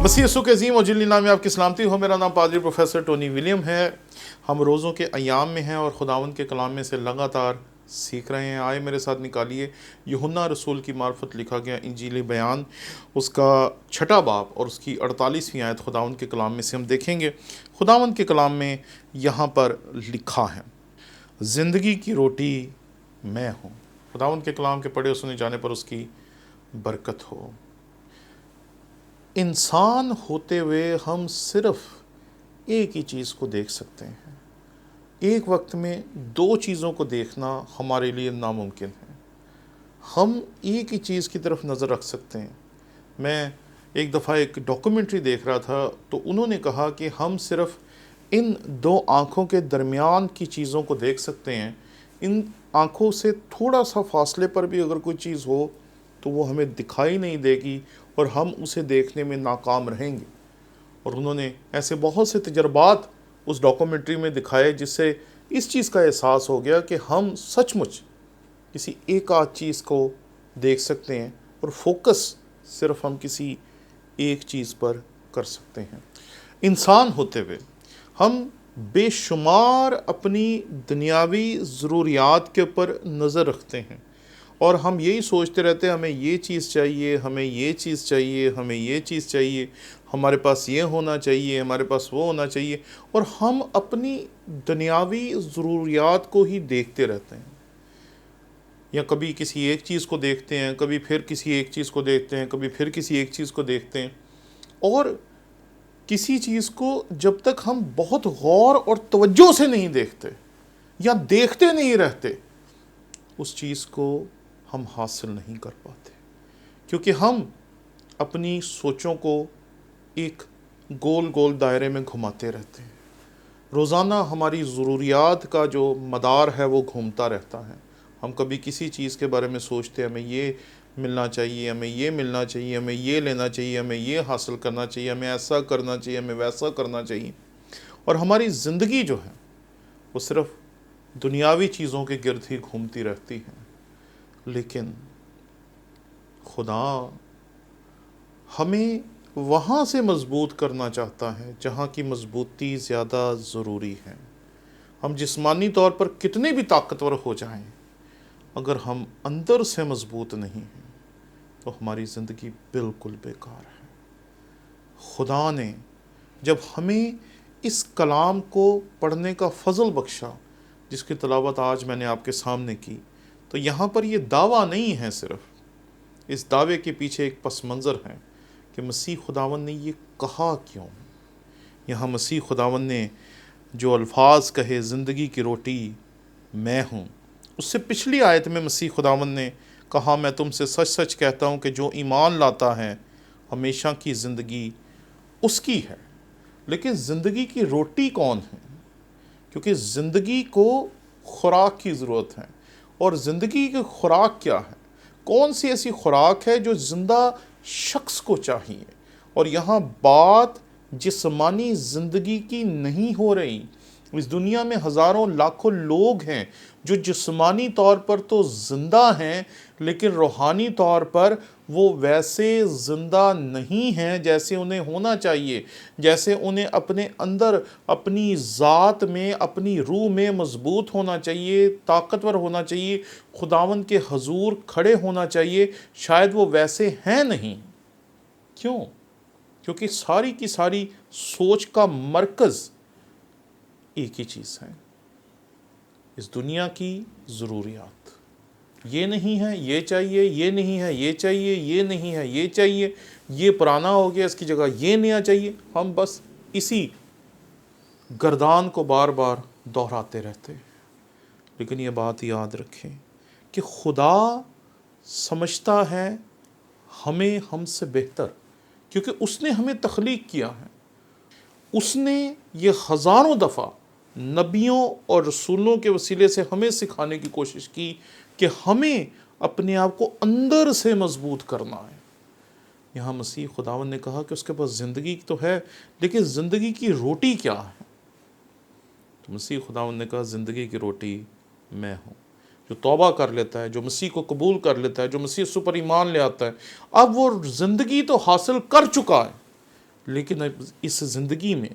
मसीह यीशु के अजीम और जलील नाम में आपकी सलामती हो। मेरा नाम पादरी प्रोफेसर टोनी विलियम है। हम रोज़ों के अयाम में हैं और खुदावंद के कलाम में से लगातार सीख रहे हैं। आए मेरे साथ निकालिए यूहन्ना रसूल की मार्फत लिखा गया इंजीली बयान, उसका 6 बाब और उसकी 48वीं आयत खुदावंद के कलाम में से हम देखेंगे। खुदावंद के कलाम में यहाँ पर लिखा है, ज़िंदगी की रोटी मैं हूँ। खुदावंद के कलाम के पढ़े सुने जाने पर उसकी बरकत हो। इंसान होते हुए हम सिर्फ एक ही चीज़ को देख सकते हैं। एक वक्त में 2 चीज़ों को देखना हमारे लिए नामुमकिन है। हम एक ही चीज़ की तरफ नज़र रख सकते हैं। मैं एक दफ़ा एक डॉक्यूमेंट्री देख रहा था तो उन्होंने कहा कि हम सिर्फ इन 2 आँखों के दरमियान की चीज़ों को देख सकते हैं। इन आँखों से थोड़ा सा फासले पर भी अगर कोई चीज़ हो तो वो हमें दिखाई नहीं देगी और हम उसे देखने में नाकाम रहेंगे। और उन्होंने ऐसे बहुत से तजर्बात उस डॉक्यूमेंट्री में दिखाए जिससे इस चीज़ का एहसास हो गया कि हम सचमुच किसी एक आध चीज़ को देख सकते हैं और फोकस सिर्फ हम किसी एक चीज़ पर कर सकते हैं। इंसान होते हुए हम बेशुमार अपनी दुनियावी ज़रूरियात के ऊपर नज़र रखते हैं और हम यही सोचते रहते हैं, हमें ये चीज़ चाहिए, हमें ये चीज़ चाहिए, हमें ये चीज़ चाहिए, हमारे पास ये होना चाहिए, हमारे पास वो होना चाहिए, और हम अपनी दुनियावी ज़रूरियात को ही देखते रहते हैं। या कभी किसी एक चीज़ को देखते हैं, कभी फिर किसी एक चीज़ को देखते हैं, कभी फिर किसी एक चीज़ को देखते हैं, और किसी चीज़ को जब तक हम बहुत गौर और तवज्जो से नहीं देखते या देखते नहीं रहते, उस चीज़ को हम हासिल नहीं कर पाते, क्योंकि हम अपनी सोचों को एक गोल गोल दायरे में घुमाते रहते हैं। रोज़ाना हमारी ज़रूरियात का जो मदार है वो घूमता रहता है। हम कभी किसी चीज़ के बारे में सोचते हैं, हमें ये मिलना चाहिए, हमें ये मिलना चाहिए, हमें ये लेना चाहिए, हमें ये हासिल करना चाहिए, हमें ऐसा करना चाहिए, हमें वैसा करना चाहिए, और हमारी ज़िंदगी जो है वो सिर्फ दुनियावी चीज़ों के गिर्द ही घूमती रहती है। लेकिन खुदा हमें वहाँ से मजबूत करना चाहता है जहाँ की मजबूती ज़्यादा ज़रूरी है। हम जिस्मानी तौर पर कितने भी ताकतवर हो जाएं, अगर हम अंदर से मजबूत नहीं हैं तो हमारी ज़िंदगी बिल्कुल बेकार है। खुदा ने जब हमें इस कलाम को पढ़ने का फ़ज़ल बख्शा, जिसकी तलावत आज मैंने आपके सामने की, तो यहाँ पर ये दावा नहीं है सिर्फ, इस दावे के पीछे एक पस मंज़र है कि मसीह खुदावन ने ये कहा क्यों। यहाँ मसीह खुदावन ने जो अल्फाज कहे, ज़िंदगी की रोटी मैं हूँ, उससे पिछली आयत में मसीह खुदावन ने कहा, मैं तुमसे सच सच कहता हूँ कि जो ईमान लाता है हमेशा की ज़िंदगी उसकी है। लेकिन ज़िंदगी की रोटी कौन है? क्योंकि ज़िंदगी को खुराक की ज़रूरत है। और ज़िंदगी की खुराक क्या है? कौन सी ऐसी खुराक है जो ज़िंदा शख्स को चाहिए? और यहाँ बात जिस्मानी ज़िंदगी की नहीं हो रही। इस दुनिया में हज़ारों लाखों लोग हैं जो जिस्मानी तौर पर तो ज़िंदा हैं, लेकिन रूहानी तौर पर वो वैसे ज़िंदा नहीं हैं जैसे उन्हें होना चाहिए, जैसे उन्हें अपने अंदर, अपनी ज़ात में, अपनी रूह में मजबूत होना चाहिए, ताकतवर होना चाहिए, खुदावंद के हजूर खड़े होना चाहिए। शायद वो वैसे हैं नहीं। क्यों? क्योंकि सारी की सारी सोच का मरकज़ एक ही चीज़ है, इस दुनिया की ज़रूरियात। ये नहीं है, ये चाहिए, ये नहीं है, ये चाहिए, ये नहीं है, ये चाहिए, ये पुराना हो गया, इसकी जगह ये नया चाहिए। हम बस इसी गर्दान को बार बार दोहराते रहते हैं। लेकिन ये बात याद रखें कि खुदा समझता है हमें हमसे बेहतर, क्योंकि उसने हमें तख्लीक किया है। उसने ये हज़ारों दफ़ा नबियों और रसूलों के वसीले से हमें सिखाने की कोशिश की कि हमें अपने आप को अंदर से मजबूत करना है। यहाँ मसीह खुदावन ने कहा कि उसके पास ज़िंदगी तो है, लेकिन ज़िंदगी की रोटी क्या है? तो मसीह खुदावन ने कहा, ज़िंदगी की रोटी मैं हूँ। जो तौबा कर लेता है, जो मसीह को कबूल कर लेता है, जो मसीह पर ईमान ले आता है, अब वो ज़िंदगी तो हासिल कर चुका है, لیکن اب اس زندگی میں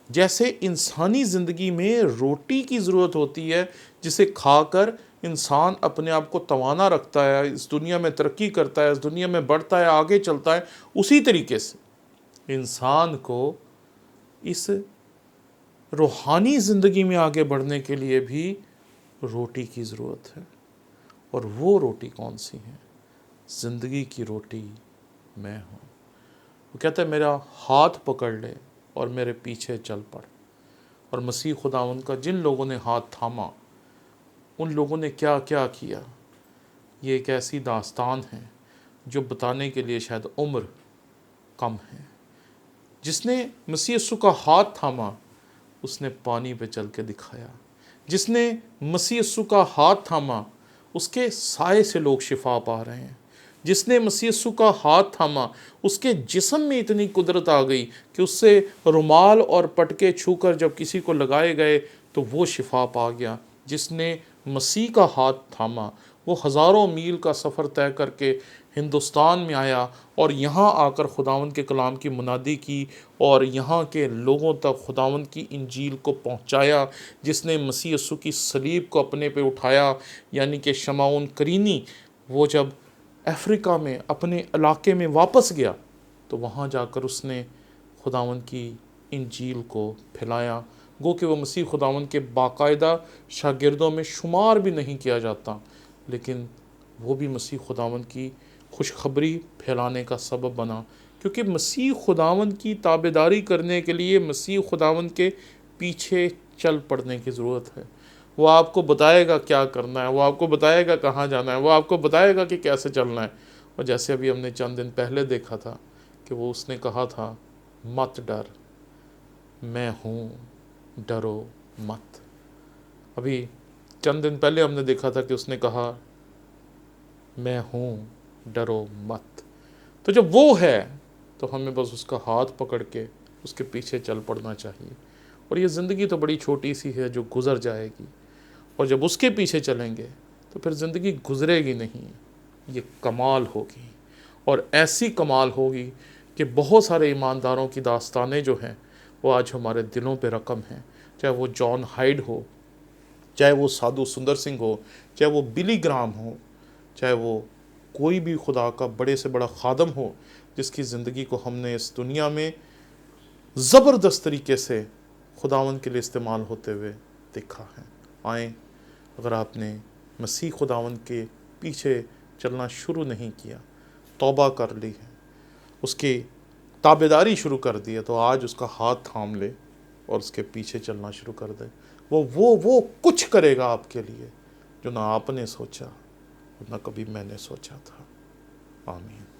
جیسے انسانی زندگی میں روٹی کی ضرورت ہوتی ہے جسے کھا کر انسان اپنے آپ کو توانا رکھتا ہے، اس دنیا میں ترقی کرتا ہے، اس دنیا میں بڑھتا ہے، آگے چلتا ہے، اسی طریقے سے انسان کو اس روحانی زندگی میں آگے بڑھنے کے لیے بھی روٹی کی ضرورت ہے۔ اور وہ روٹی کون سی ہے؟ زندگی کی روٹی میں ہوں۔ وہ کہتا ہے میرا ہاتھ پکڑ لے اور میرے پیچھے چل پڑ۔ اور مسیح خداوند کا جن لوگوں نے ہاتھ تھاما، ان لوگوں نے کیا کیا کیا، یہ ایک ایسی داستان ہے جو بتانے کے لیے شاید عمر کم ہے۔ جس نے مسیح یسوع کا ہاتھ تھاما، اس نے پانی پہ چل کے دکھایا۔ جس نے مسیح یسوع کا ہاتھ تھاما، اس کے سائے سے لوگ شفا پا رہے ہیں۔ جس نے مسیح یسوع کا ہاتھ تھاما، اس کے جسم میں اتنی قدرت آ گئی کہ اس سے رومال اور پٹکے چھو کر جب کسی کو لگائے گئے تو وہ شفا پا گیا۔ جس نے مسیح کا ہاتھ تھاما، وہ ہزاروں میل کا سفر طے کر کے ہندوستان میں آیا اور یہاں آ کر خداوند کے کلام کی منادی کی اور یہاں کے لوگوں تک خداوند کی انجیل کو پہنچایا۔ جس نے مسیح یسوع کی صلیب کو اپنے پہ اٹھایا، یعنی کہ شمعون کرینی، وہ جب افریقہ میں اپنے علاقے میں واپس گیا تو وہاں جا کر اس نے خداوند کی انجیل کو پھیلایا۔ گو کہ وہ مسیح خداوند کے باقاعدہ شاگردوں میں شمار بھی نہیں کیا جاتا، لیکن وہ بھی مسیح خداوند کی خوشخبری پھیلانے کا سبب بنا، کیونکہ مسیح خداوند کی تابعداری کرنے کے لیے مسیح خداوند کے پیچھے چل پڑنے کی ضرورت ہے۔ وہ آپ کو بتائے گا کیا کرنا ہے، وہ آپ کو بتائے گا کہاں جانا ہے، وہ آپ کو بتائے گا کہ کیسے چلنا ہے۔ اور جیسے ابھی ہم نے چند دن پہلے دیکھا تھا کہ وہ اس نے کہا تھا مت ڈر، میں ہوں، ڈرو مت۔ ابھی چند دن پہلے ہم نے دیکھا تھا کہ اس نے کہا میں ہوں، ڈرو مت۔ تو جب وہ ہے تو ہمیں بس اس کا ہاتھ پکڑ کے اس کے پیچھے چل پڑنا چاہیے۔ اور یہ زندگی تو بڑی چھوٹی سی ہے جو گزر جائے گی، اور جب اس کے پیچھے چلیں گے تو پھر زندگی گزرے گی نہیں، یہ کمال ہوگی، اور ایسی کمال ہوگی کہ بہت سارے ایمانداروں کی داستانیں جو ہیں وہ آج ہمارے دلوں پہ رقم ہیں، چاہے وہ جان ہائیڈ ہو، چاہے وہ سادھو سندر سنگھ ہو، چاہے وہ بلی گرام ہو، چاہے وہ کوئی بھی خدا کا بڑے سے بڑا خادم ہو جس کی زندگی کو ہم نے اس دنیا میں زبردست طریقے سے خداوند کے لیے استعمال ہوتے ہوئے دیکھا ہے۔ آئیں، اگر آپ نے مسیح خداوند کے پیچھے چلنا شروع نہیں کیا، توبہ کر لی ہے، اس کی تابعداری شروع کر دی ہے، تو آج اس کا ہاتھ تھام لے اور اس کے پیچھے چلنا شروع کر دے۔ وہ کچھ کرے گا آپ کے لیے جو نہ آپ نے سوچا اور نہ کبھی میں نے سوچا تھا۔ آمین۔